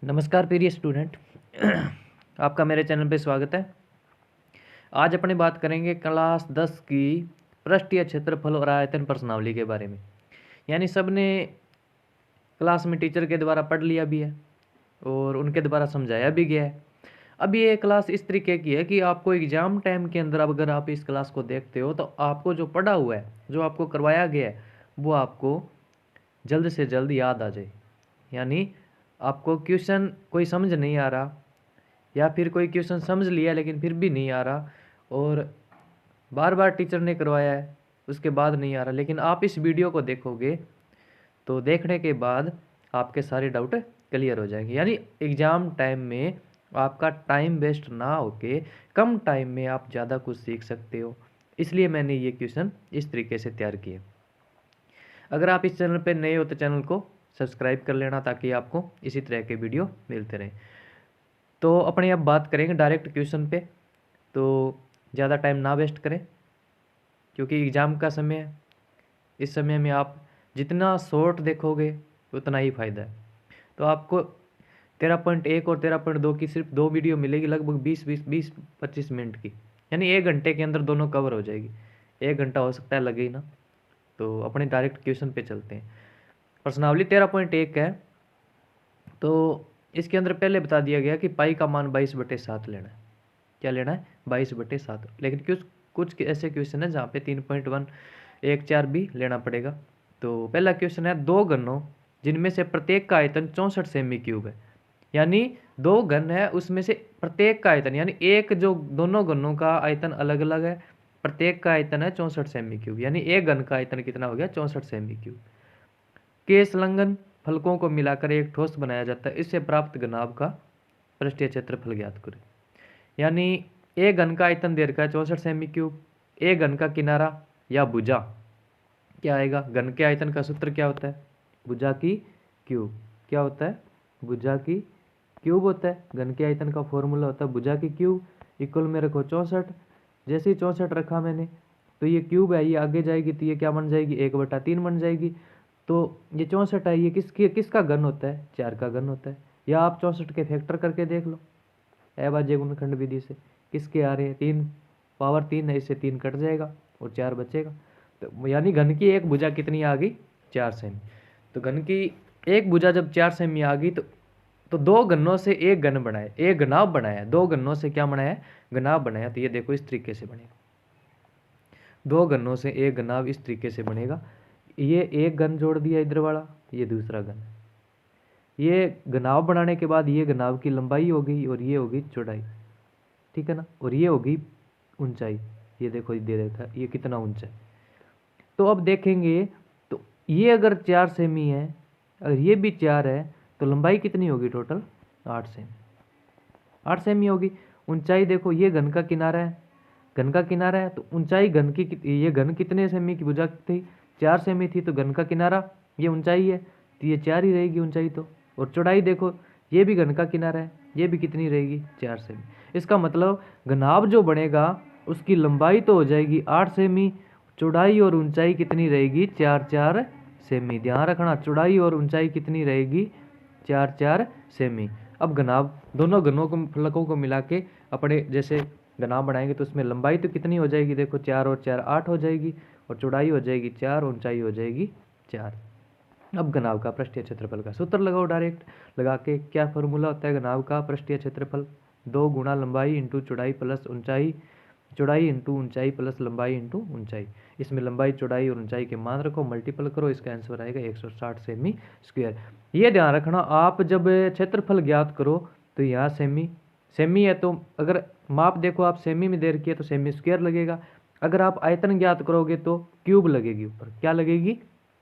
नमस्कार प्रिय स्टूडेंट। आपका मेरे चैनल पे स्वागत है। आज अपने बात करेंगे क्लास 10 की पृष्ठीय क्षेत्रफल और आयतन प्रश्नावली के बारे में। यानी सबने क्लास में टीचर के द्वारा पढ़ लिया भी है और उनके द्वारा समझाया भी गया है। अब ये क्लास इस तरीके की है कि आपको एग्ज़ाम टाइम के अंदर अगर आप इस क्लास को देखते हो तो आपको जो पढ़ा हुआ है, जो आपको करवाया गया है, वो आपको जल्द से जल्द याद आ जाए। यानी आपको क्वेश्चन कोई समझ नहीं आ रहा या फिर कोई क्वेश्चन समझ लिया लेकिन फिर भी नहीं आ रहा और बार बार टीचर ने करवाया है उसके बाद नहीं आ रहा, लेकिन आप इस वीडियो को देखोगे तो देखने के बाद आपके सारे डाउट क्लियर हो जाएंगे। यानी एग्ज़ाम टाइम में आपका टाइम वेस्ट ना होके कम टाइम में आप ज़्यादा कुछ सीख सकते हो, इसलिए मैंने ये क्वेश्चन इस तरीके से तैयार किए। अगर आप इस चैनल पर नए हो तो चैनल को सब्सक्राइब कर लेना ताकि आपको इसी तरह के वीडियो मिलते रहें। तो अपने अब बात करेंगे डायरेक्ट क्वेश्चन पे, तो ज़्यादा टाइम ना वेस्ट करें क्योंकि एग्ज़ाम का समय है। इस समय में आप जितना शॉर्ट देखोगे उतना ही फ़ायदा है। तो आपको 13.1 और 13.2 की सिर्फ 2 वीडियो मिलेगी, लगभग 20-25 मिनट की। यानी 1 घंटे के अंदर दोनों कवर हो जाएगी। 1 घंटा हो सकता है लगे ही ना। तो अपने डायरेक्ट क्वेश्चन पे चलते हैं। प्रश्नावली 13.1 है, तो इसके अंदर पहले बता दिया गया कि पाई का मान 22/7 लेना है। क्या लेना है? 22/7। लेकिन कुछ ऐसे क्वेश्चन है जहाँ पे 3.114 भी लेना पड़ेगा। तो पहला क्वेश्चन है, दो घनों जिनमें से प्रत्येक का आयतन 64 सेमी क्यूब है। यानी दो घन है, उसमें से प्रत्येक का आयतन, यानी एक जो दोनों घनों का आयतन अलग अलग है, प्रत्येक का आयतन है 64 सेमी क्यूब। यानी एक घन का आयतन कितना हो गया? 64 सेमी क्यूब। के संलग्न फलकों को मिलाकर एक ठोस बनाया जाता है, इससे प्राप्त घनाभ का पृष्ठीय क्षेत्रफल ज्ञात करें। यानी एक घन का आयतन दे रखा है 64 सेमी क्यूब, एक घन का किनारा या भुजा क्या आएगा? घन के आयतन का सूत्र क्या होता है? भुजा की क्यूब। क्या होता है? भुजा की क्यूब होता है। घन के आयतन का फॉर्मूला होता है भुजा की क्यूब। इक्वल में रखो 64। जैसे ही 64 रखा मैंने तो ये क्यूब है, ये आगे जाएगी तो ये क्या बन जाएगी? 1/3 बन जाएगी। तो ये 64 है, ये किसका घन होता है? 4 का घन होता है। या आप 64 के फैक्टर करके देख लो अभाज्य गुणनखंड विधि से। किसके आ रहे हैं? 3 पावर 3 है, इससे 3 कट जाएगा और 4 बचेगा। तो यानी घन की एक भुजा कितनी आ गई? 4 सेमी। तो घन की एक भुजा जब 4 सेमी आ गई तो दो घनों से एक घन बनाए, एक घनाभ बनाया। दो घनों से क्या बनाया? घनाभ बनाया। तो ये देखो इस तरीके से बनेगा, दो घनों से एक घनाभ इस तरीके से बनेगा। ये एक घन जोड़ दिया इधर वाला, ये दूसरा घन। ये घनाभ बनाने के बाद ये घनाभ की लंबाई हो गई और ये होगी चौड़ाई, ठीक है ना। और ये होगी ऊंचाई। ये देखो दे रखा है ये कितना ऊंचा है। तो अब देखेंगे तो ये अगर 4 सेमी है, अगर ये भी 4 है तो लंबाई कितनी होगी टोटल? 8 सेमी। 8 सेमी होगी। ऊंचाई देखो, ये घन का किनारा है, घन का किनारा है तो ऊंचाई घन की ये घन कितने सेमी की भुजा थी? 4 सेमी थी। तो घन का किनारा ये ऊंचाई है तो ये 4 ही रहेगी ऊंचाई। तो और चौड़ाई देखो, ये भी घन का किनारा है, ये भी कितनी रहेगी? 4 सेमी। इसका मतलब घनाभ जो बनेगा उसकी लंबाई तो हो जाएगी 8 सेमी, चौड़ाई और ऊंचाई कितनी रहेगी? 4-4 सेमी। ध्यान रखना, चौड़ाई और ऊंचाई कितनी रहेगी? 4-4 सेमी। अब घनाभ दोनों घनों को फलकों को मिला के अपने जैसे घनाभ बनाएंगे तो उसमें लंबाई तो कितनी हो जाएगी? देखो 4 और 4 8 हो जाएगी और चौड़ाई हो जाएगी 4, ऊंचाई हो जाएगी 4। अब घनाभ का पृष्ठीय क्षेत्रफल का सूत्र लगाओ डायरेक्ट। लगा के क्या फॉर्मूला होता है घनाभ का पृष्ठीय क्षेत्रफल? 2 गुणा लंबाई इंटू चौड़ाई प्लस ऊंचाई, चौड़ाई इंटू ऊंचाई प्लस लंबाई इंटू ऊंचाई। इसमें लंबाई, चौड़ाई और ऊंचाई के मान रखो, मल्टीपल करो, इसका आंसर आएगा 160 सेमी स्क्वायर। ये ध्यान रखना, आप जब क्षेत्रफल ज्ञात करो तो यहाँ सेमी सेमी है तो अगर माप देखो आप सेमी में दे रखी है तो सेमी स्क्वायर लगेगा। अगर आप आयतन ज्ञात करोगे तो क्यूब लगेगी ऊपर। क्या लगेगी?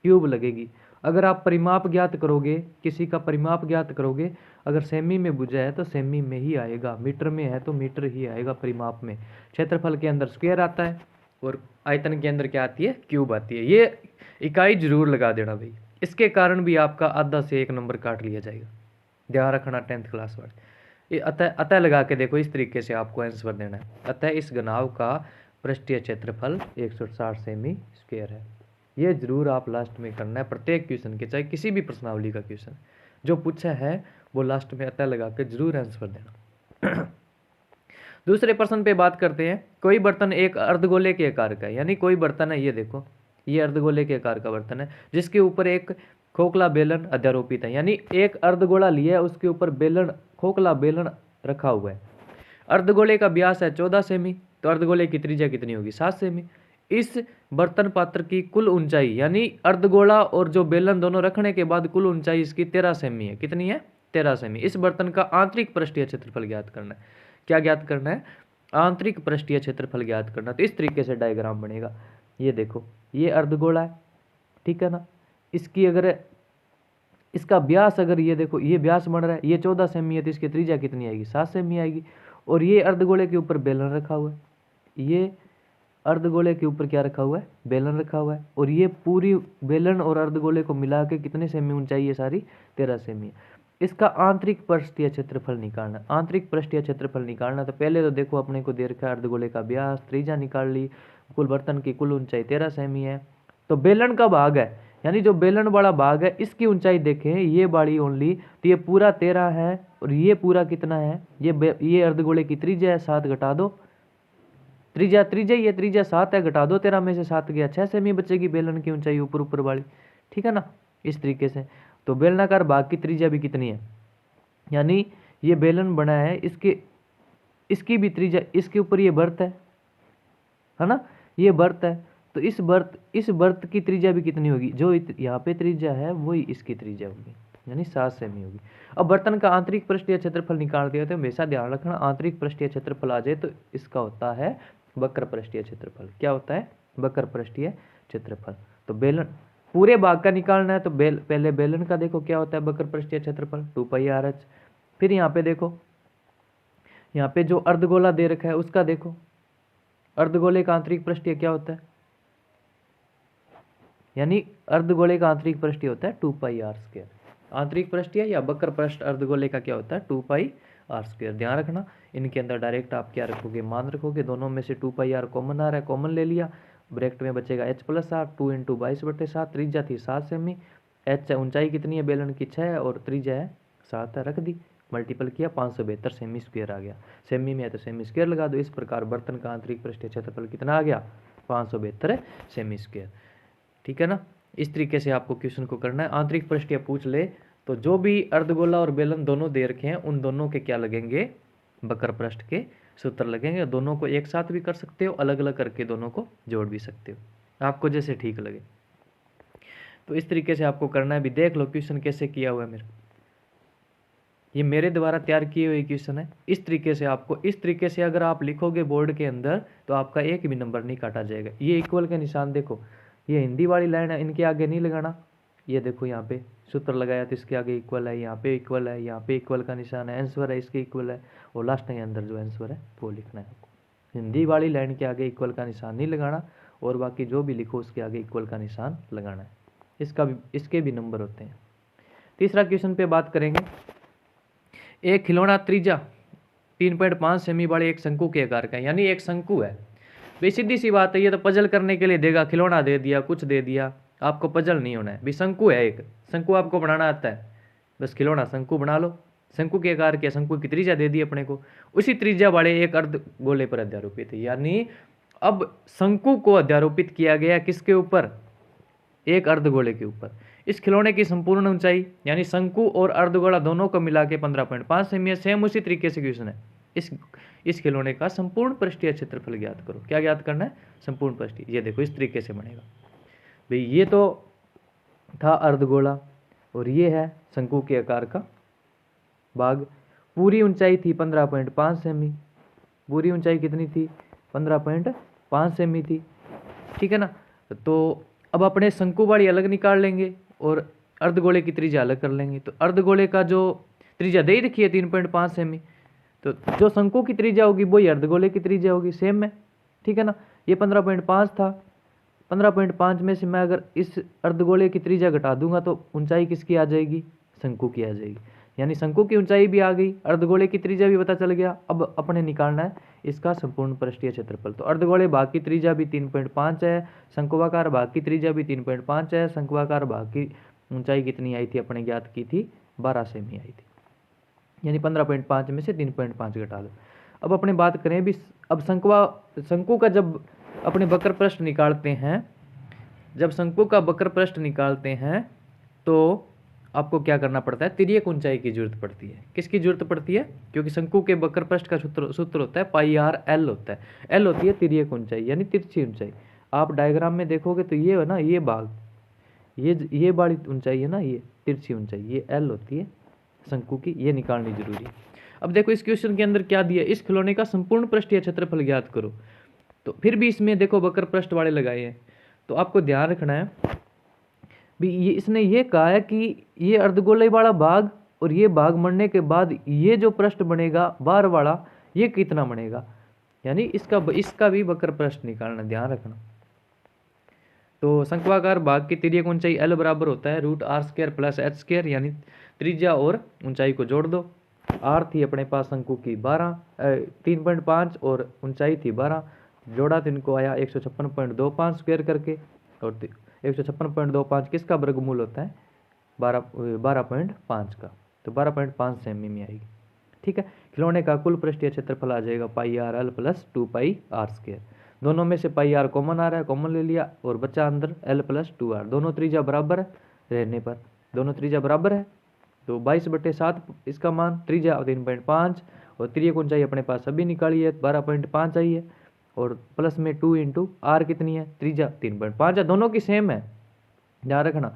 क्यूब लगेगी। अगर आप परिमाप ज्ञात करोगे, किसी का परिमाप ज्ञात करोगे, अगर सेमी में भुजा है तो सेमी में ही आएगा, मीटर में है तो मीटर ही आएगा परिमाप में। क्षेत्रफल के अंदर स्क्वायर आता है और आयतन के अंदर क्या आती है? क्यूब आती है। ये इकाई जरूर लगा देना भाई, इसके कारण भी आपका आधा से 1 नंबर काट लिया जाएगा। ध्यान रखना 10th क्लास वाले। ये अतः लगा के देखो, इस तरीके से आपको आंसर देना है। अतः इस घनाभ का पृष्ठीय क्षेत्रफल 160 सेमी स्क्वायर है। ये जरूर आप लास्ट में करना है प्रत्येक क्वेश्चन के, चाहे किसी भी प्रश्नावली का क्वेश्चन जो पूछा है वो लास्ट में अतः लगा के जरूर आंसर देना। दूसरे प्रश्न पे बात करते हैं। कोई बर्तन एक अर्धगोले के आकार का है, यानी कोई बर्तन है, ये देखो ये अर्धगोले के आकार का बर्तन है जिसके ऊपर एक खोखला बेलन अध्यारोपित है, यानी एक अर्धगोला लिया है उसके ऊपर बेलन, खोखला बेलन रखा हुआ है। अर्धगोले का व्यास है 14 सेमी, तो अर्धगोले की त्रिज्या कितनी होगी? 7 सेमी। इस बर्तन पात्र की कुल ऊंचाई, यानी अर्धगोला और जो बेलन दोनों रखने के बाद कुल ऊंचाई इसकी 13 सेमी है। कितनी है? 13 सेमी। इस बर्तन का आंतरिक पृष्ठीय क्षेत्रफल ज्ञात करना है। क्या ज्ञात करना है? आंतरिक पृष्ठीय क्षेत्रफल ज्ञात करना। तो इस तरीके से डायग्राम बनेगा। ये देखो ये अर्धगोला है, ठीक है ना, इसकी अगर इसका व्यास, अगर ये देखो ये व्यास बन रहा है, ये 14 सेमी है, तो इसकी त्रिज्या कितनी आएगी? 7 सेमी आएगी। और ये अर्धगोले के ऊपर बेलन रखा हुआ है, ये अर्धगोले के ऊपर क्या रखा हुआ है? बेलन रखा हुआ है। और ये पूरी बेलन और अर्धगोले को मिला के कितने सेमी ऊंचाई है? सारी 13 सेमी है। इसका आंतरिक पृष्ठीय क्षेत्रफल निकालना। आंतरिक पृष्ठीय क्षेत्रफल निकालना तो पहले तो देखो अपने को दे रखा है अर्धगोले का व्यास, त्रिज्या निकाल ली, कुल बर्तन की कुल ऊंचाई 13 सेमी है। तो बेलन का भाग है, यानी जो बेलन वाला भाग है इसकी ऊंचाई देखें, ये बाड़ी ओनली, तो ये पूरा 13 है और ये पूरा कितना है? ये अर्धगोले की त्रिज्या है, 7 घटा दो, त्रिज्या ये त्रिज्या 7 है, घटा दो 13 में से 7 गया, 6 सेमी बचेगी बेलन की ऊंचाई ऊपर वाली, ठीक है ना, इस तरीके से। तो बेलनाकार भाग की त्रिज्या भी कितनी है? यानी ये बेलन बना है, इसकी भी त्रिज्या, इसके ऊपर ये बर्त है ना, ये बर्त है, तो इस बर्त की त्रिज्या भी कितनी होगी? जो यहाँ पे त्रिज्या है वही इसकी त्रिज्या होगी, यानी 7 सेमी होगी। अब बर्तन का आंतरिक पृष्ठीय क्षेत्रफल निकाल दिया, तो हमेशा ध्यान रखना आंतरिक पृष्ठीय क्षेत्रफल आ जाए तो इसका होता है वक्र पृष्ठीय क्षेत्रफल। क्या होता है? वक्र पृष्ठीय क्षेत्रफल। तो बेलन पूरे भाग का निकालना है, तो पहले बेलन का देखो क्या होता है वक्र पृष्ठीय क्षेत्रफल, 2πr/h। फिर यहाँ पे देखो, यहाँ पे जो अर्धगोला दे रखा है उसका देखो, अर्धगोले का आंतरिक पृष्ठीय क्या होता है? यानी अर्धगोले का आंतरिक पृष्ठीय होता है 2πr²। आंतरिक पृष्ठीय या वक्र पृष्ठ अर्धगोले का क्या होता है? 2πr²। ध्यान रखना, इनके अंदर डायरेक्ट आप क्या रखोगे? मान रखोगे। दोनों में से 2πr कॉमन आ रहा है, कॉमन ले लिया, ब्रैकेट में बचेगा h+r, 2 × 22/7। त्रिज्या थी 7 सेमी, h ऊंचाई कितनी है बेलन की? 6 और त्रिज्या है 7 है, रख दी, मल्टीपल किया, 572 सेमी स्क्वायर आ गया। सेमी में है तो सेमी स्क्वायर लगा दो। इस प्रकार बर्तन का आंतरिक पृष्ठीय क्षेत्रफल कितना आ गया? 572 सेमी स्क्वायर, ठीक है ना। इस तरीके से आपको क्वेश्चन को करना है। आंतरिक पृष्ठीय पूछ ले तो जो भी अर्धगोला और बेलन दोनों दे रखे हैं उन दोनों के क्या लगेंगे? वक्र पृष्ठ के सूत्र लगेंगे। दोनों को एक साथ भी कर सकते हो, अलग अलग करके दोनों को जोड़ भी सकते हो, आपको जैसे ठीक लगे। तो इस तरीके से आपको करना है। भी देख लो क्वेश्चन कैसे किया हुआ है ये मेरे द्वारा तैयार किए हुए क्वेश्चन है। इस तरीके से आपको, इस तरीके से अगर आप लिखोगे बोर्ड के अंदर तो आपका एक भी नंबर नहीं काटा जाएगा। ये इक्वल के निशान देखो, ये हिंदी वाली लाइन है, इनके आगे नहीं लगाना। ये देखो यहाँ पे सूत्र लगाया तो इसके आगे इक्वल है, यहाँ पे इक्वल है, यहाँ पे इक्वल का निशान है, आंसर है इसके इक्वल है, और लास्ट के अंदर जो आंसर है वो लिखना है आपको। हिंदी वाली लाइन के आगे इक्वल का निशान नहीं लगाना, और बाकी जो भी लिखो उसके आगे इक्वल का निशान लगाना है। इसके भी नंबर होते हैं। तीसरा क्वेश्चन पे बात करेंगे। एक खिलौना त्रिज्या 3.5 सेमी वाले एक शंकु के आकार का है, यानी एक शंकु है। भाई सीधी सी बात है, ये तो पजल करने के लिए देगा, खिलौना दे दिया, कुछ दे दिया, आपको पजल नहीं होना है। भाई शंकु है, एक शंकु आपको बनाना आता है, बस खिलौना शंकु बना लो। शंकु के आकार के शंकु की त्रिज्या दे दी अपने को, उसी त्रिज्या वाले एक अर्धगोले पर अध्यारोपित है। यानी अब शंकु को अध्यारोपित किया गया किसके ऊपर? एक अर्धगोले के ऊपर। इस खिलौने की संपूर्ण ऊंचाई, यानी शंकु और अर्धगोला दोनों को मिला के 15.5 सेमी है। सेम उसी तरीके से क्वेश्चन है। इस खिलौने का संपूर्ण पृष्ठीय क्षेत्रफल ज्ञात करो। क्या ज्ञात करना है? संपूर्ण पृष्ठीय। ये देखो इस तरीके से बनेगा। भाई ये तो था अर्धगोला और ये है शंकु के आकार का भाग। पूरी ऊंचाई थी 15.5 सेमी। पूरी ऊंचाई कितनी थी? 15.5 सेमी थी, ठीक है ना। तो अब अपने शंकु वाली अलग निकाल लेंगे और अर्धगोले की त्रिज्या अलग कर लेंगे। तो अर्धगोले का जो त्रिज्या दे ही रखी है 3.5 सेमी, तो जो शंकु की त्रिज्या होगी वही अर्धगोले की त्रिज्या होगी, सेम में, ठीक है ना। ये 15.5 था, 15.5 में से मैं अगर इस अर्धगोले की त्रिज्या घटा दूंगा तो ऊंचाई किसकी आ जाएगी? शंकु की आ जाएगी। यानी शंकु की ऊंचाई भी आ गई, अर्धगोले की त्रिज्या भी पता चल गया। अब अपने निकालना है इसका संपूर्ण पृष्ठीय क्षेत्रफल। तो अर्धगोले भाग की त्रिज्या भी 3.5 है, शंकुआकार भाग की त्रिज्या भी 3.5 है। शंकुआकार भाग की ऊंचाई कितनी आई थी? अपने ज्ञात की थी 12 सेमी आई थी, यानी 15.5 में से 3.5 घटा लो। अब अपने बात करें भी, अब शंकु का जब अपने वक्र पृष्ठ निकालते हैं, जब शंकु का वक्र पृष्ठ निकालते हैं तो आपको क्या करना पड़ता है, तिर्यक ऊंचाई की जरूरत पड़ती है। किसकी जरूरत पड़ती है? क्योंकि शंकु के वक्र पृष्ठ का सूत्र होता है पाई आर एल होता है। एल होती है तिर्यक ऊंचाई यानी तिरछी ऊंचाई। आप डायग्राम में देखोगे तो ये है ना, ये भाग, ये वाली ऊंचाई है ना, ये तिरछी ऊंचाई, ये एल होती है शंकु की, ये निकालनी जरूरी है। अब देखो इस क्वेश्चन के अंदर क्या दिया, इस खिलौने का संपूर्ण पृष्ठीय क्षेत्रफल ज्ञात करो। तो फिर भी इसमें देखो वक्र पृष्ठ वाले लगाए हैं, तो आपको ध्यान रखना है भी इसने ये कहा है कि ये अर्धगोले वाला भाग और ये भाग मरने के बाद ये जो पृष्ठ बनेगा बाहर वाला, ये कितना बनेगा, यानी इसका भी वक्र पृष्ठ निकालना, ध्यान रखना। तो शंक्वाकार भाग की तिर्यक ऊंचाई एल बराबर होता है √r² + h², यानी त्रिज्या और ऊंचाई को जोड़ दो। आर थी अपने पास शंकु की 3.5 और ऊंचाई थी 12, जोड़ा तो इनको आया 156.25 स्क्वायर करके, और 156.25 किसका वर्गमूल होता है, 12.5 का, तो 12.5 सेमी में आएगी। ठीक है, खिलौने का कुल पृष्ठीय क्षेत्रफल आ जाएगा पाई आर एल + 2πr²। दोनों में से पाई आर कॉमन आ रहा है, कॉमन ले लिया, और बच्चा अंदर एल + 2r। दोनों त्रिज्या बराबर है, रहने पर दोनों त्रिज्या बराबर है, तो 22/7 इसका मान, त्रिज्या 3.5 और तिर्यक ऊंचाई अपने पास सभी निकाली है 12.5 आई है, और प्लस में 2 × r कितनी है, त्रिज्या 3.5 है, दोनों की सेम है, ध्यान रखना।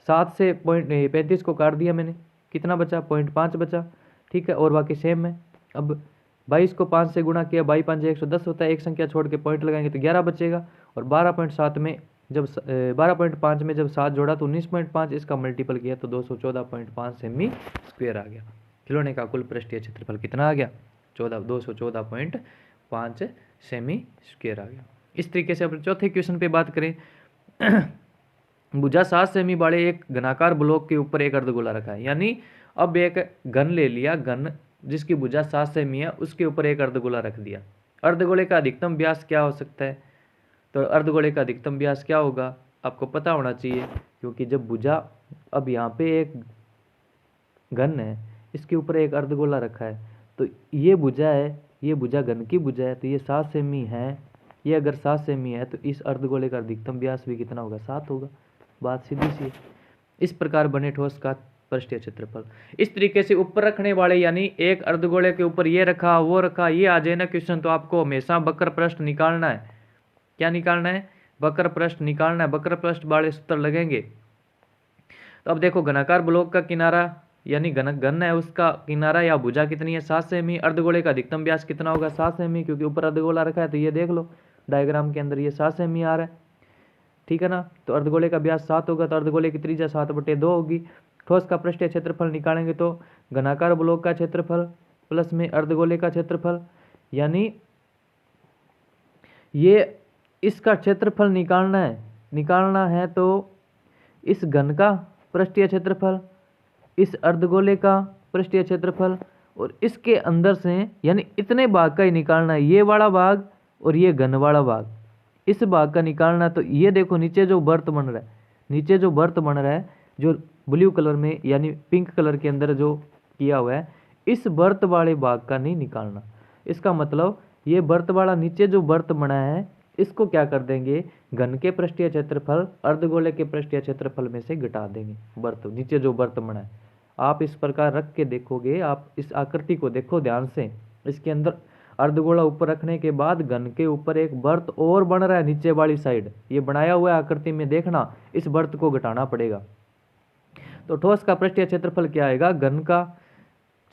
7 से 35 को काट दिया मैंने, कितना बचा, 0.5 बचा। ठीक है, और बाकी सेम है। अब 22 को 5 से गुणा किया, 22 × 5 = 110 होता है, एक संख्या छोड़ के पॉइंट लगाएंगे तो 11 बचेगा, और 12.7 में जब 12.5 में जब 7 जोड़ा तो 19.5, इसका मल्टीपल किया तो 214.5 सेमी स्क्वायर आ गया। खिलौने का कुल पृष्ठीय क्षेत्रफल कितना आ गया, 214.5 सेमी स्क्वायर आ गया। इस तरीके से अपने चौथे क्वेश्चन पे बात करें, भुजा 7 सेमी वाले एक घनाकार ब्लॉक के ऊपर एक अर्धगोला रखा है, यानी अब एक घन ले लिया, घन जिसकी भुजा 7 सेमी है, उसके ऊपर एक अर्धगोला रख दिया। अर्धगोले का अधिकतम व्यास क्या हो सकता है, तो अर्धगोले का अधिकतम व्यास क्या होगा आपको पता होना चाहिए, क्योंकि जब भुजा, अब यहाँ पे एक घन है, इसके ऊपर एक अर्धगोला रखा है, तो ये भुजा है, ये भुजा घन की भुजा है, तो ये 7 सेमी है, ये अगर 7 सेमी है तो इस अर्धगोले का अधिकतम व्यास भी कितना होगा, 7 होगा। बात सीधी सी है। इस प्रकार बने ठोस का पृष्ठीय क्षेत्रफल। इस तरीके से ऊपर रखने वाले, यानी एक अर्धगोले के ऊपर ये रखा वो रखा, ये आ जाए ना क्वेश्चन, तो आपको हमेशा वक्र पृष्ठ निकालना है। क्या निकालना है, वक्र पृष्ठ निकालना है, वक्र पृष्ठ वाले सूत्र लगेंगे। तो अब देखो घनाकार ब्लॉक का किनारा यानी घन है, उसका किनारा या भुजा कितनी है, 7 सेमी। अर्धगोले का अधिकतम व्यास कितना होगा, 7 सेमी, क्योंकि ऊपर अर्धगोला रखा है, तो ये देख लो डायग्राम के अंदर ये 7 सेमी आ रहा है, ठीक है ना। तो अर्धगोले का व्यास 7 होगा, तो अर्धगोले की त्रिज्या 7/2 होगी। ठोस का पृष्ठीय क्षेत्रफल निकालेंगे तो घनाकार ब्लॉक का क्षेत्रफल प्लस में अर्धगोले का क्षेत्रफल, यानी ये इसका क्षेत्रफल निकालना है तो इस घन का पृष्ठीय क्षेत्रफल, इस अर्धगोले का पृष्ठीय क्षेत्रफल, और इसके अंदर से यानी इतने भाग का ही निकालना है, ये वाला भाग और ये घन वाला भाग, इस भाग का निकालना। तो ये देखो नीचे जो वर्त बन रहा है, नीचे जो वर्त बन रहा है, जो ब्लू कलर में यानी पिंक कलर के अंदर जो किया हुआ है, इस वर्त वाले भाग का नहीं निकालना। इसका मतलब ये वर्त वाला नीचे जो वर्त बना है, इसको क्या कर देंगे, घन के पृष्ठीय क्षेत्रफल अर्धगोले के पृष्ठीय क्षेत्रफल में से घटा देंगे। वर्त नीचे जो वर्त बना है, आप इस प्रकार रख के देखोगे, आप इस आकृति को देखो ध्यान से, इसके अंदर अर्धगोला ऊपर रखने के बाद घन के ऊपर एक वर्त और बन रहा है नीचे वाली साइड, ये बनाया हुआ है आकृति में, देखना इस वर्त को घटाना पड़ेगा। तो ठोस का पृष्ठीय क्षेत्रफल क्या आएगा, घन का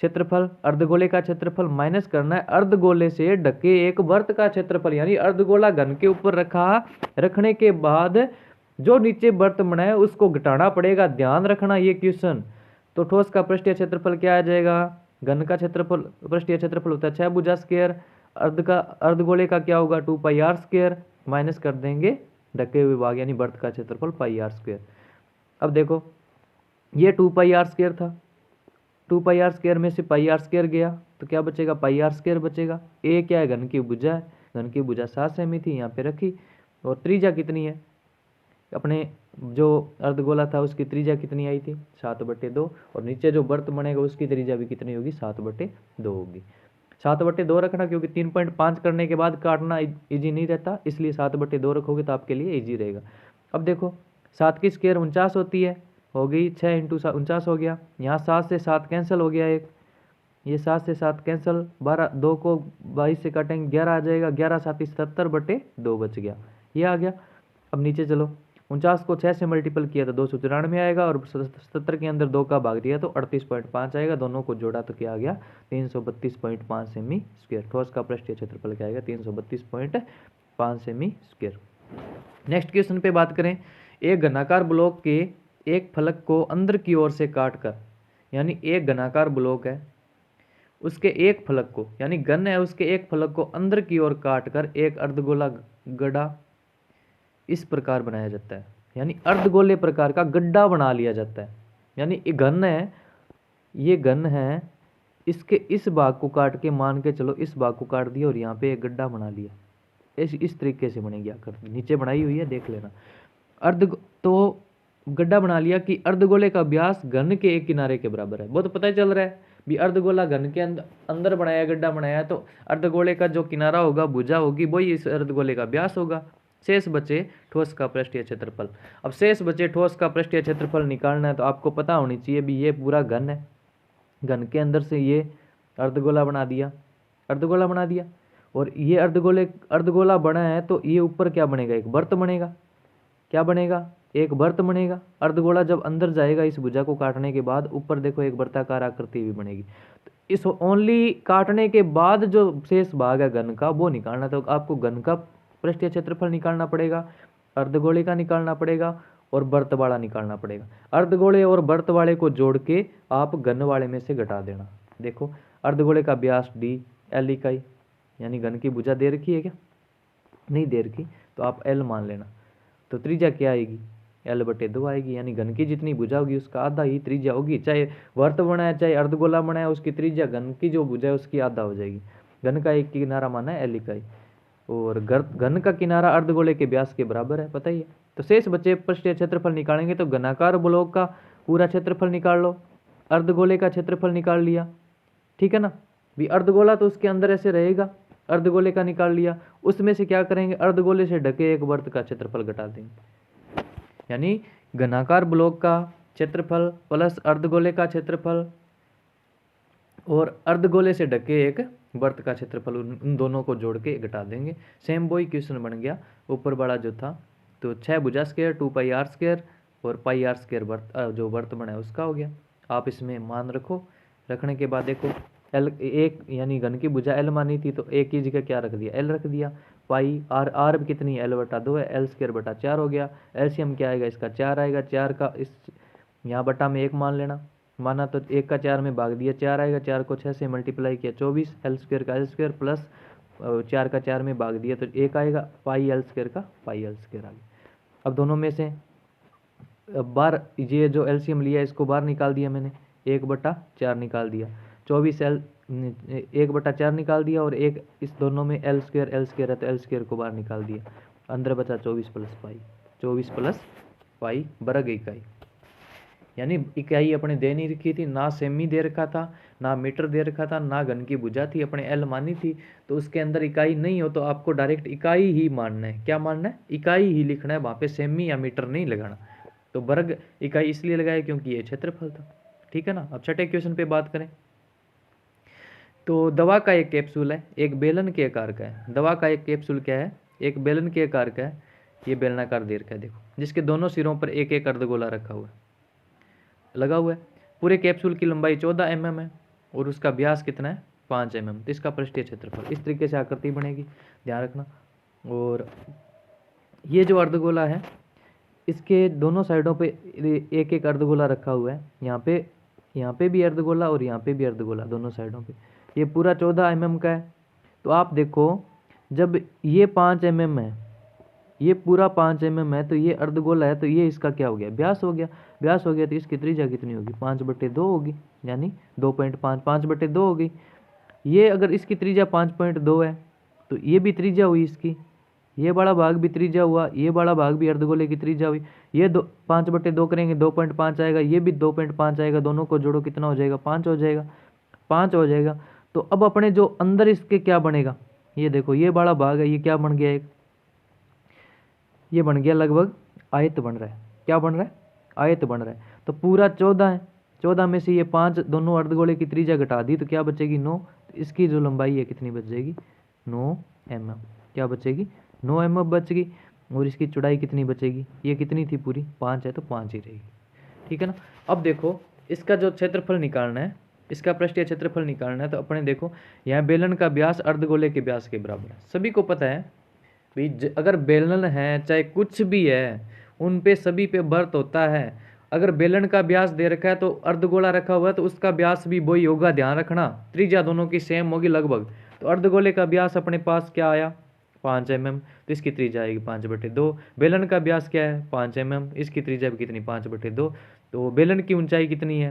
क्षेत्रफल अर्धगोले का क्षेत्रफल माइनस करना है अर्धगोले से ढके एक वर्त का क्षेत्रफल, यानी अर्धगोला घन के ऊपर रखने के बाद जो नीचे वर्त बना है उसको घटाना पड़ेगा, ध्यान रखना ये क्वेश्चन। तो ठोस का पृष्ठीय क्षेत्रफल क्या आ जाएगा, घन का क्षेत्रफल पृष्ठीय क्षेत्रफल होता है 6 भुजा स्क्वायर, अर्धगोले का क्या होगा 2πr², माइनस कर देंगे ढके हुए भाग यानी वर्त का क्षेत्रफल πr²। अब देखो ये 2πr² था, 2πr² में से πr² गया तो क्या बचेगा, πr² बचेगा। ए क्या है, घन की भुजा है, घन की भुजा 7 सेमी थी, यहाँ पे रखी, और त्रिज्या कितनी है, अपने जो अर्धगोला था उसकी त्रिज्या कितनी आई थी 7/2, और नीचे जो वृत्त बनेगा उसकी त्रिज्या भी कितनी होगी 7/2 होगी। 7/2 रखना, क्योंकि 3.5 करने के बाद काटना इजी नहीं रहता, इसलिए 7/2 रखोगे तो आपके लिए इजी रहेगा। अब देखो 7 की स्क्वायर 49 होती है, हो गई 6 × 49 हो गया। यहाँ 7 से 7 कैंसिल हो गया, एक ये 7 से 7 कैंसिल, 12 2 को 22 से काटेंगे 11 आ जाएगा, 11 7 70/2 बच गया, ये आ गया। अब नीचे चलो, 49 को 6 से मल्टीपल किया तो 294 आएगा, और 70 के अंदर 2 का भाग दिया तो 38.5 आएगा, दोनों को जोड़ा तो क्या आ गया 332.5 सेमी स्क्वायर। ठोस का पृष्ठीय क्षेत्रफल क्या आएगा 332.5 सेमी स्क्वायर। नेक्स्ट क्वेश्चन पे बात करें, एक घनाकार ब्लॉक के एक फलक को अंदर की ओर से काट कर, यानी एक घनाकार ब्लॉक है उसके एक फलक को, यानी घन है उसके एक फलक को अंदर की ओर काट कर एक अर्धगोला गड्ढा इस प्रकार बनाया जाता है, यानी अर्धगोले प्रकार का गड्ढा बना लिया जाता है। यानी ये घन है, ये घन है, इसके इस भाग को काट के, मान के चलो इस भाग को काट दिया और यहाँ पे एक गड्ढा बना लिया, इस तरीके से बनेगी आकृति, नीचे बनाई हुई है देख लेना। तो गड्ढा बना लिया कि अर्धगोले का व्यास घन के एक किनारे के बराबर है। वो तो पता ही चल रहा है भी अर्धगोला घन के अंदर बनाया, गड्ढा बनाया, तो अर्धगोले का जो किनारा होगा, भुजा होगी, वही इस अर्धगोले का व्यास होगा। शेष बचे ठोस का पृष्ठीय क्षेत्रफल। अब शेष बचे ठोस का पृष्ठीय क्षेत्रफल निकालना है तो आपको पता होनी चाहिए भी ये पूरा घन है, घन के अंदर से ये अर्धगोला बना दिया, अर्धगोला बना दिया, और ये अर्धगोला बना है तो ये ऊपर क्या बनेगा, एक वृत्त बनेगा। क्या बनेगा, एक वृत्त बनेगा। अर्धगोला जब अंदर जाएगा इस भुजा को काटने के बाद, ऊपर देखो एक वृत्ताकार आकृति भी बनेगी। तो इस ओनली काटने के बाद जो शेष भाग है घन का वो निकालना, तो आपको घन का पृष्ठीय क्षेत्रफल निकालना पड़ेगा, अर्धगोले का निकालना पड़ेगा, और वृत्त वाला निकालना पड़ेगा। अर्धगोले और वृत्त वाले को जोड़ के आप घन वाले में से घटा देना। देखो अर्धगोले का व्यास d, l इकाई, यानी घन की भुजा दे रखी है क्या, नहीं दे रखी, तो आप l मान लेना। तो त्रिज्या क्या आएगी, l/2 आएगी, यानी घन की जितनी भुजा होगी उसका आधा ही त्रिज्या होगी। चाहे वृत्त बनाया चाहे अर्धगोला बनाया, उसकी त्रिज्या घन की जो भुजा है उसकी आधा हो जाएगी। घन का एक किनारा माना है l इकाई, और घन का किनारा अर्धगोले के व्यास के बराबर है, पता ही है। तो शेष बचे पृष्ठीय क्षेत्रफल निकालेंगे तो घनाकार ब्लॉक का पूरा क्षेत्रफल निकाल लो, अर्धगोले का क्षेत्रफल निकाल लिया, ठीक है ना। भी अर्धगोला तो उसके अंदर ऐसे रहेगा, अर्धगोले का निकाल लिया, उसमें से क्या करेंगे, अर्धगोले से ढके एक वृत्त का क्षेत्रफल घटा देंगे। यानी घनाकार ब्लॉक का क्षेत्रफल प्लस अर्धगोले का क्षेत्रफल और अर्धगोले से ढके एक वृत्त का क्षेत्रफल, उन दोनों को जोड़ के घटा देंगे। सेम वही क्वेश्चन बन गया ऊपर वाला जो था, तो 6 भुजा स्क्वायर 2πr² और πr² वृत्त जो वृत्त बना है उसका हो गया। आप इसमें मान रखो, रखने के बाद देखो l एक, यानी घन की भुजा l मानी थी तो एक की जगह क्या रख दिया, l रख दिया। पाई r कितनी है, l/2 है, l²/4 हो गया। एलसीएम क्या आएगा इसका, 4 आएगा। 4 का इस यहाँ बटा में 1 मान लेना, माना तो 1 का 4 में भाग दिया 4 आएगा, 4 को 6 से मल्टीप्लाई किया 24, l² का l² प्लस 4 का 4 में भाग दिया तो 1 आएगा, πl² का πl² आ गया। अब दोनों में से बार ये जो एलसीएम लिया इसको बाहर निकाल दिया मैंने, 1/4 निकाल दिया, 24 1/4 निकाल दिया, और एक इस दोनों में l² है तो l² को बाहर निकाल दिया, अंदर बचा 24 + पाई वर्ग इकाई। यानी इकाई अपने दे नहीं रखी थी, ना सेमी दे रखा था, ना मीटर दे रखा था, ना घन की भुजा थी, अपने एल मानी थी। तो उसके अंदर इकाई नहीं हो तो आपको डायरेक्ट इकाई ही मानना है। क्या मानना है, इकाई ही लिखना है, वहाँ पे सेमी या मीटर नहीं लगाना। तो वर्ग इकाई इसलिए लगाया क्योंकि ये क्षेत्रफल था, ठीक है ना। अब छठे क्वेश्चन पे बात करें तो दवा का एक कैप्सूल है, एक बेलन के आकार का है। दवा का एक कैप्सूल क्या है, एक बेलन के आकार का है, ये बेलनाकार दे रखा है देखो, जिसके दोनों सिरों पर एक एक अर्धगोला रखा हुआ है, लगा हुआ है। पूरे कैप्सूल की लंबाई 14 mm है और उसका व्यास कितना है 5 mm। तो इसका पृष्ठीय क्षेत्रफल इस तरीके से आकृति बनेगी, ध्यान रखना। और ये जो अर्धगोला है इसके दोनों साइडों पे एक एक अर्धगोला रखा हुआ है, यहाँ पे भी अर्धगोला और यहाँ पे भी अर्धगोला, दोनों साइडों पे। ये पूरा 14 mm का है। तो आप देखो जब ये 5 mm है, ये पूरा 5 mm है, तो ये अर्धगोला है, तो ये इसका क्या हो गया, व्यास हो गया। व्यास हो गया तो इसकी त्रिज्या कितनी होगी, 5/2 होगी, यानी 2.5 5/2 होगी। ये अगर इसकी त्रिज्या 5.2 है तो ये भी त्रिज्या हुई इसकी, ये बड़ा भाग भी त्रिज्या हुआ, ये बड़ा भाग भी अर्धगोले की त्रिज्या हुई। ये 5/2 करेंगे 2.5 आएगा, ये भी 2.5 आएगा, दोनों को जोड़ो कितना हो जाएगा 5 हो जाएगा, 5 हो जाएगा। तो अब अपने जो अंदर इसके क्या बनेगा, ये देखो ये बड़ा भाग है, ये क्या बन गया, एक ये बन गया लगभग आयत बन रहा है। क्या बन रहा है, आयत बन रहा है। तो पूरा 14 है, 14 में से ये 5 दोनों अर्धगोले की त्रिज्या घटा दी तो क्या बचेगी 9। इसकी जो लंबाई है कितनी बच जाएगी 9 mm। क्या बचेगी 9 mm बच गई। और इसकी चौड़ाई कितनी बचेगी, ये कितनी थी पूरी 5 है तो 5 ही रहेगी। ठीक है ना। अब देखो इसका जो क्षेत्रफल निकालना है, इसका पृष्ठीय क्षेत्रफल निकालना है, तो अपने देखो यहाँ बेलन का व्यास अर्धगोले के व्यास के बराबर है। सभी को पता है भाई अगर बेलन है चाहे कुछ भी है उन पे सभी पे बर्त होता है। अगर बेलन का व्यास दे रखा है तो अर्धगोला रखा हुआ है तो उसका व्यास भी वही होगा, ध्यान रखना। त्रिज्या दोनों की सेम होगी लगभग। तो अर्धगोले का व्यास अपने पास क्या आया 5 mm, तो इसकी त्रिज्या आएगी 5/2। बेलन का व्यास क्या है 5 mm, इसकी त्रिज्या भी कितनी 5/2। तो बेलन की ऊंचाई कितनी है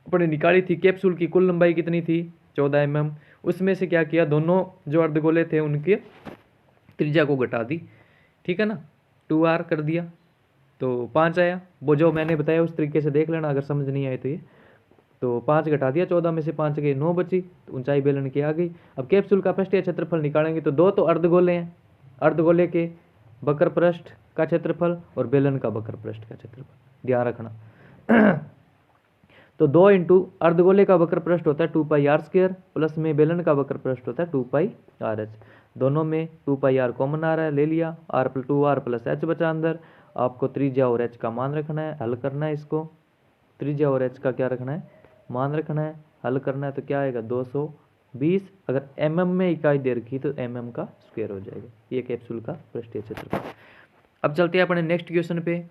अपने निकाली थी, कैप्सूल की कुल लंबाई कितनी थी 14 mm। उसमें से क्या किया, दोनों जो अर्धगोले थे उनके त्रिज्या को घटा दी। ठीक है ना, 2r कर दिया तो 5 आया। वो जो मैंने बताया उस तरीके से देख लेना, अगर समझ नहीं आए तो ये तो 5 घटा दिया, 14 में से 5 गए 9 बची, तो ऊंचाई बेलन की आ गई। अब कैप्सूल का पृष्ठीय क्षेत्रफल निकालेंगे तो दो तो अर्धगोले हैं, अर्धगोले के वक्र पृष्ठ का क्षेत्रफल और बेलन का वक्र पृष्ठ का क्षेत्रफल, ध्यान रखना। तो 2 इंटू अर्धगोले का वक्र पृष्ठ होता है 2πr² प्लस में बेलन का वक्र पृष्ठ होता है 2πrh। दोनों में 2πr कॉमन आ रहा है, ले लिया, r+2r + h बचा अंदर। आपको त्रिज्या और h का मान रखना है, हल करना है इसको। त्रिज्या और h का क्या रखना है, मान रखना है, हल करना है। तो क्या आएगा 220। अगर mm में इकाई दे रखी तो mm का स्क्वायर हो जाएगा। ये कैप्सूल का पृष्ठीय क्षेत्रफल। अब चलते हैं अपने नेक्स्ट क्वेश्चन पे।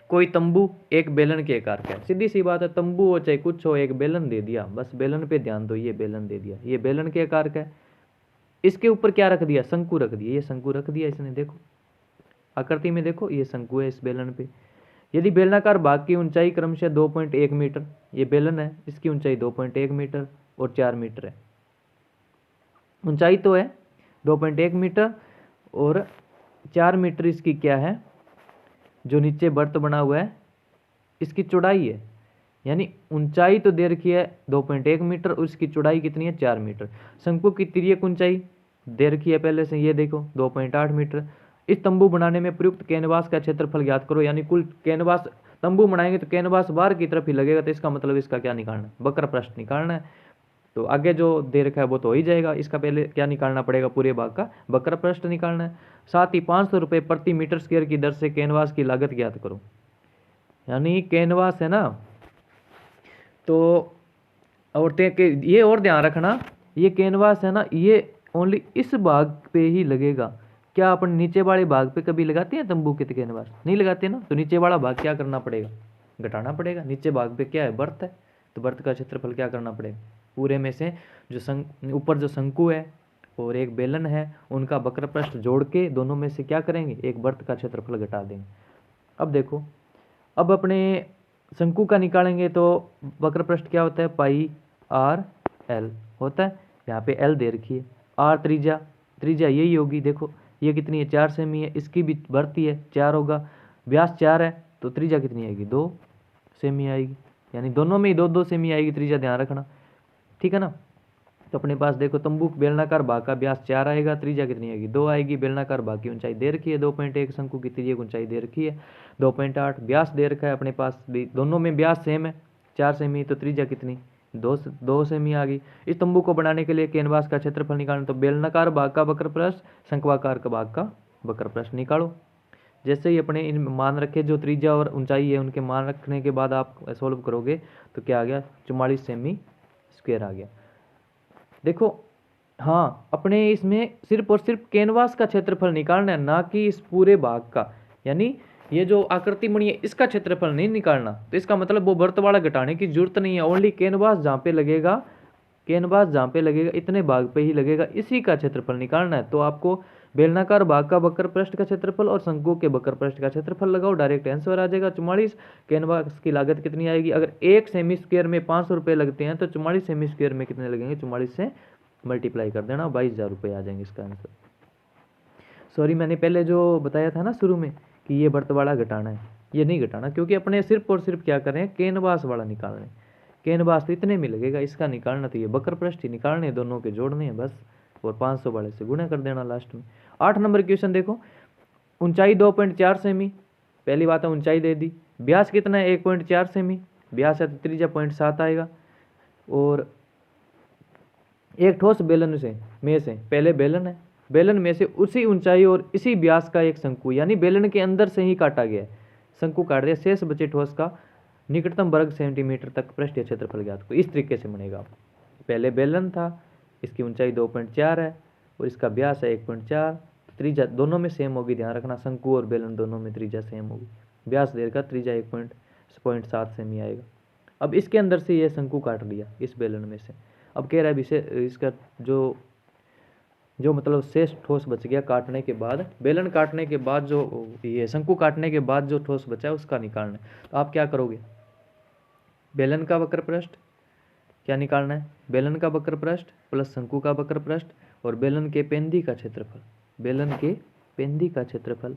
कोई तंबू एक बेलन के आकार का है। सीधी सी बात है, तंबू हो चाहे कुछ हो, एक बेलन दे दिया, बस बेलन पे ध्यान दो, ये बेलन दे दिया, ये बेलन के आकार का है। इसके ऊपर क्या रख दिया, शंकु रख दिया, ये शंकु रख दिया इसने। देखो आकृति में देखो ये शंकु है इस बेलन पे। यदि बेलनाकार भाग की ऊंचाई क्रमशः 2.1 मीटर, ये बेलन है, इसकी ऊंचाई 2.1 मीटर और 4 मीटर है। ऊंचाई तो है 2.1 मीटर और 4 मीटर इसकी क्या है, जो नीचे बर्त बना हुआ है इसकी चौड़ाई है। यानी ऊंचाई तो दे रखी है 2.1 मीटर और इसकी चौड़ाई कितनी है 4 मीटर। शंकु की तिर्यक ऊंचाई दे रखी है पहले से, ये देखो 2.8 मीटर। इस तंबू बनाने में प्रयुक्त कैनवास का क्षेत्रफल ज्ञात करो। यानी कुल कैनवास, तंबू बनाएंगे तो कैनवास बाहर की तरफ ही लगेगा, तो इसका मतलब इसका क्या निकालना है, वक्र पृष्ठ निकालना है। तो आगे जो दे रखा है वो तो हो ही जाएगा, इसका पहले क्या निकालना पड़ेगा, पूरे भाग का वक्र पृष्ठ निकालना है। साथ ही 500 रुपये प्रति मीटर स्क्वायर की दर से कैनवास की लागत ज्ञात करो। यानी कैनवास है ना, तो औरतें के ये और ध्यान रखना, ये कैनवास है ना, ये ओनली इस भाग पे ही लगेगा। क्या अपन नीचे वाले भाग पे कभी लगाते हैं तंबू के कैनवास, नहीं लगाते ना। तो नीचे वाला भाग क्या करना पड़ेगा, घटाना पड़ेगा। नीचे भाग पे क्या है, बर्त है, तो बर्त का क्षेत्रफल क्या करना पड़ेगा, पूरे में से जो ऊपर जो शंकु है और एक बेलन है उनका वक्र पृष्ठ जोड़ के दोनों में से क्या करेंगे, एक बर्त का क्षेत्रफल घटा देंगे। अब देखो, अब अपने शंकु का निकालेंगे तो वक्र पृष्ठ क्या होता है, πr/l होता है। यहाँ पे l दे रखी है, r त्रिज्या, त्रिज्या यही होगी। देखो ये कितनी है 4 सेमी है, इसकी भी बढ़ती है 4 होगा। व्यास 4 है तो त्रिज्या कितनी आएगी 2 सेमी आएगी। यानी दोनों में ही 2-2 सेमी आएगी त्रिज्या, ध्यान रखना। ठीक है ना। तो अपने पास देखो तंबू बेलनाकार भाग का व्यास 4 आएगा, त्रिज्या कितनी आएगी 2 आएगी। बेलनाकार भाग की ऊंचाई दे रखी है 2.1, शंकु की त्रिज्या ऊंचाई दे रखी है 2.8, व्यास दे रखा है अपने पास भी, दोनों में व्यास सेम है 4 सेमी, तो त्रिज्या कितनी 2 सेमी आ गई। इस तंबू को बनाने के लिए कैनवास का क्षेत्रफल निकालना, तो बेलनाकार भाग का वक्र पृष्ठ, शंक्वाकार का भाग का वक्र पृष्ठ निकालो। जैसे ही अपने इन मान रखे जो त्रिज्या और ऊंचाई है उनके मान रखने के बाद आप सोल्व करोगे तो क्या आ गया 44 सेमी स्क्वायर आ गया। देखो हाँ, अपने इसमें सिर्फ और सिर्फ कैनवास का क्षेत्रफल निकालना है, ना कि इस पूरे भाग का। यानी ये जो आकृति बनी है इसका क्षेत्रफल नहीं निकालना। तो इसका मतलब वो वृत्त वाला घटाने की जरूरत नहीं है, ओनली कैनवास जहाँ पे लगेगा, कैनवास जहाँ पे लगेगा इतने भाग पे ही लगेगा, इसी का क्षेत्रफल निकालना है। तो आपको बेलनाकार भाग का वक्र पृष्ठ का क्षेत्रफल और शंकु के वक्र पृष्ठ का क्षेत्रफल लगाओ, डायरेक्ट आंसर आ जाएगा 44। कैनवास की लागत कितनी आएगी, अगर 1 सेमी स्क्वायर में 500 रुपये लगते हैं तो 44 सेमी स्क्वायर में कितने लगेंगे, 44 से मल्टीप्लाई कर देना, 22,000 रुपये आ जाएंगे इसका आंसर। सॉरी, मैंने पहले जो बताया था ना शुरू में कि ये वर्त वाला घटाना है, ये नहीं घटाना, क्योंकि अपने सिर्फ और सिर्फ क्या करें, कैनवास वाला निकालना है। कैनवास तो इतने में लगेगा, इसका निकालना तो ये वक्र पृष्ठ ही निकालने, दोनों के जोड़ने हैं बस, और 500 वाले से गुणा कर देना लास्ट में। 8 नंबर क्वेश्चन देखो, ऊंचाई 2.4 सेमी, पहली बात है ऊंचाई दे दी, व्यास कितना है 1.4 सेमी, व्यास है तो त्रिज्या 0.7 आएगा, और एक ठोस बेलन में से पहले बेलन है, बेलन में से उसी ऊंचाई और इसी व्यास का एक शंकु, यानी बेलन के अंदर से ही काटा गया है, शंकु काट दिया, शेष बचे ठोस का निकटतम वर्ग सेंटीमीटर तक पृष्ठीय क्षेत्रफल ज्ञात को। इस तरीके से बनेगा। पहले बेलन था, इसकी ऊंचाई 2.4 है और इसका व्यास है 1.4, त्रिज्या दोनों में सेम होगी, ध्यान रखना, शंकु और बेलन दोनों में त्रिज्या सेम होगी, व्यास देगा त्रिज्या 1.7 सेमी आएगा। अब इसके अंदर से ये शंकु काट दिया इस बेलन में से, अब कह रहा है इसे इसका जो मतलब शेष ठोस बच गया काटने के बाद, बेलन काटने के बाद जो ये शंकु काटने के बाद जो ठोस बचा है उसका निकालना है। तो आप क्या करोगे, बेलन का वक्र पृष्ठ क्या निकालना है, बेलन का वक्र पृष्ठ प्लस शंकु का वक्र पृष्ठ और बेलन के पेंदी का क्षेत्रफल, बेलन के पेंदी का क्षेत्रफल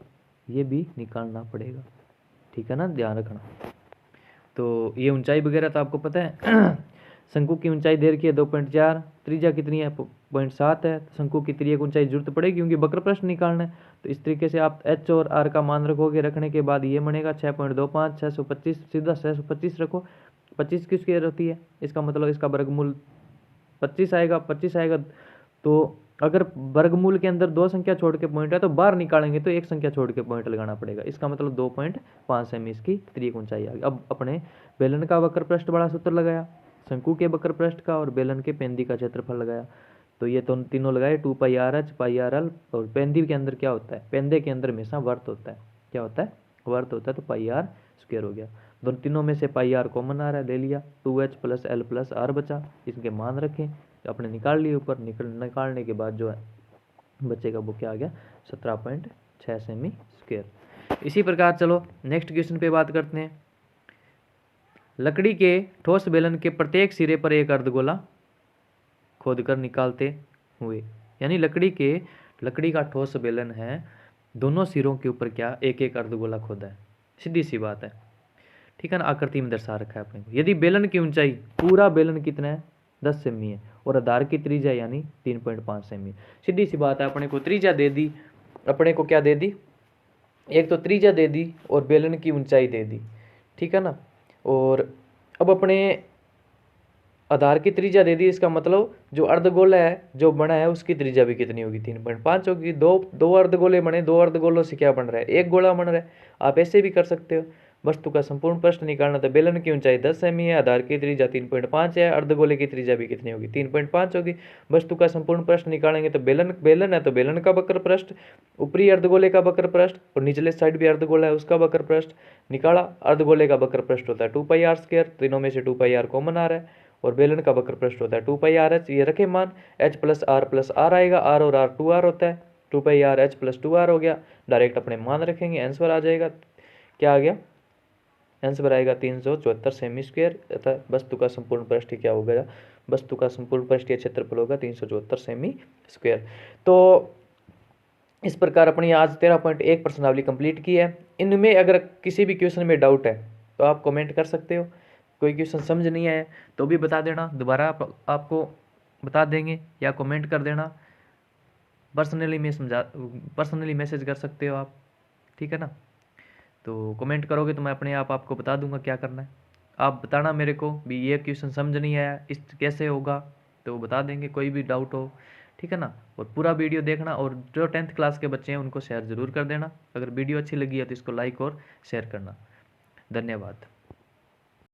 ये भी निकालना पड़ेगा, ठीक है ना, ध्यान रखना। तो ये ऊंचाई वगैरह तो आपको पता है, शंकु की ऊंचाई दे रखी है 2.4, त्रिज्या कितनी है 0.7 है, तो शंकु की त्रिज्या की ऊंचाई जरूरत पड़ेगी क्योंकि वक्र प्रश्न निकालना है। तो इस तरीके से आप एच और आर का मान रखोगे, रखने के बाद ये बनेगा 6.25, 625, सीधा 625 रखो, 25 की स्क्वायर होती है, इसका मतलब इसका वर्गमूल 25 आएगा, 25 आएगा। तो अगर वर्गमूल के अंदर 2 संख्या छोड़ के पॉइंट है तो बाहर निकालेंगे तो 1 संख्या छोड़ के पॉइंट लगाना पड़ेगा, इसका मतलब 2.5 सेमी इसकी त्रिज्या ऊंचाई आ गई। अब अपने बेलन का वक्र पृष्ठ बड़ा सूत्र लगाया, शंकु के वक्र पृष्ठ का और बेलन के पेंदी का क्षेत्रफल लगाया, तो ये तो तीनों लगाए 2πr/h πr/l, और पेंदी के अंदर क्या होता है, पेंदे के अंदर हमेशा वर्त होता है, क्या होता है, वर्त होता है, तो πr² हो गया। दोनों तीनों में से πr कॉमन आ रहा है, ले लिया, 2h + l + r बचा, इसके मान रखें, अपने निकाल लिए ऊपर, निकालने के बाद जो है बचेगा वो क्या आ गया 17.6 सेमी स्क्वायर। इसी प्रकार चलो नेक्स्ट क्वेश्चन पे बात करते हैं। लकड़ी के ठोस बेलन के प्रत्येक सिरे पर एक अर्धगोला खोदकर निकालते हुए, यानी लकड़ी का ठोस बेलन है, दोनों सिरों के ऊपर क्या एक एक अर्धगोला खोदा है, सीधी सी बात है, ठीक है ना, आकृति में दर्शा रखा है अपने को। यदि बेलन की ऊंचाई, पूरा बेलन कितना है 10 सेमी है और आधार की त्रिज्या यानी 3.5 सेमी, सीधी सी बात है, अपने को त्रिज्या दे दी, अपने को क्या दे दी, एक तो त्रिज्या दे दी और बेलन की ऊंचाई दे दी, ठीक है ना, और अब अपने आधार की त्रिज्या दे दी, इसका मतलब जो अर्धगोला है जो बना है उसकी त्रिज्या भी कितनी होगी 3.5 होगी। दो अर्धगोले बने, 2 अर्धगोलों से क्या बन रहा है, एक गोला बन रहा है। आप ऐसे भी कर सकते हो, वस्तु का संपूर्ण प्रश्न निकालना, तो बेलन की ऊंचाई 10 सेमी है, आधार की त्रिज्या 3.5 है, अर्धगोले की त्रिज्या भी कितनी होगी 3.5 होगी। वस्तु का संपूर्ण प्रश्न निकालेंगे तो बेलन है तो बेलन का वक्र पृष्ठ, ऊपरी अर्धगोले का वक्र पृष्ठ और निचले साइड भी अर्धगोला है उसका वक्र पृष्ठ निकाला। अर्धगोले का वक्र पृष्ठ होता है 2πr², तीनों में से 2πr कॉमन आ रहा है, और बेलन का वक्र पृष्ठ होता है 2πr/h, ये रखे मान, h + r आएगा, r और r 2r होता है, 2πr/h + 2r हो गया, डायरेक्ट अपने मान रखेंगे, आंसर आ जाएगा, क्या आ गया, आंसर आएगा 374 सेमी स्क्वायर, तथा वस्तु का संपूर्ण पृष्ठ क्या होगा, वस्तु का संपूर्ण पृष्ठीय क्षेत्रफल होगा 374 सेमी स्क्वायर। तो इस प्रकार अपनी आज 13.1 प्रश्नावली कंप्लीट की है। इनमें अगर किसी भी क्वेश्चन में डाउट है तो आप कमेंट कर सकते हो, कोई क्वेश्चन समझ नहीं आया तो भी बता देना, दोबारा आपको बता देंगे, या कमेंट कर देना, पर्सनली मैसेज कर सकते हो आप, ठीक है ना। तो कमेंट करोगे तो मैं अपने आप आपको बता दूंगा क्या करना है। आप बताना मेरे को भी ये क्वेश्चन समझ नहीं आया, इस कैसे होगा, तो बता देंगे, कोई भी डाउट हो, ठीक है ना। और पूरा वीडियो देखना, और जो 10th क्लास के बच्चे हैं उनको शेयर ज़रूर कर देना। अगर वीडियो अच्छी लगी है तो इसको लाइक और शेयर करना। धन्यवाद।